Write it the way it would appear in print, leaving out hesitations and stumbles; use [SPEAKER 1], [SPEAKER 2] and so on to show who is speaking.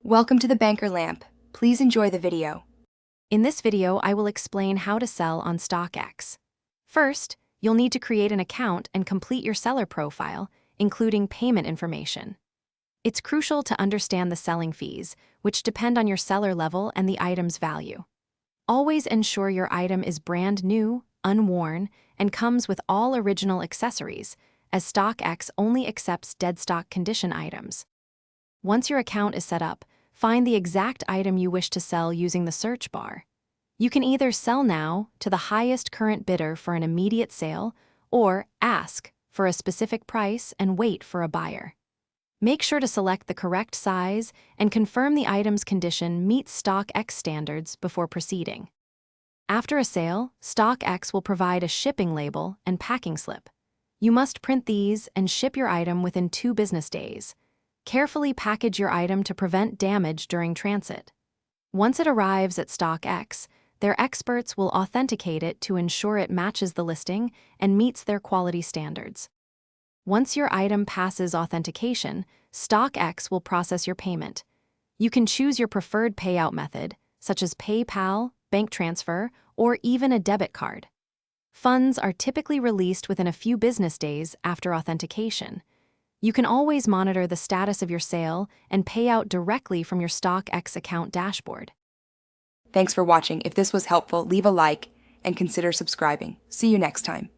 [SPEAKER 1] Welcome to the Banker Lamp. Please enjoy the video.
[SPEAKER 2] In this video, I will explain how to sell on StockX. First, you'll need to create an account and complete your seller profile, including payment information. It's crucial to understand the selling fees, which depend on your seller level and the item's value. Always ensure your item is brand new, unworn, and comes with all original accessories, as StockX only accepts dead stock condition items. Once your account is set up, find the exact item you wish to sell using the search bar. You can either sell now to the highest current bidder for an immediate sale, or ask for a specific price and wait for a buyer. Make sure to select the correct size and confirm the item's condition meets StockX standards before proceeding. After a sale, StockX will provide a shipping label and packing slip. You must print these and ship your item within 2 business days. Carefully package your item to prevent damage during transit. Once it arrives at StockX, their experts will authenticate it to ensure it matches the listing and meets their quality standards. Once your item passes authentication, StockX will process your payment. You can choose your preferred payout method, such as PayPal, bank transfer, or even a debit card. Funds are typically released within a few business days after authentication. You can always monitor the status of your sale and pay out directly from your StockX account dashboard.
[SPEAKER 1] Thanks for watching. If this was helpful, leave a like and consider subscribing. See you next time.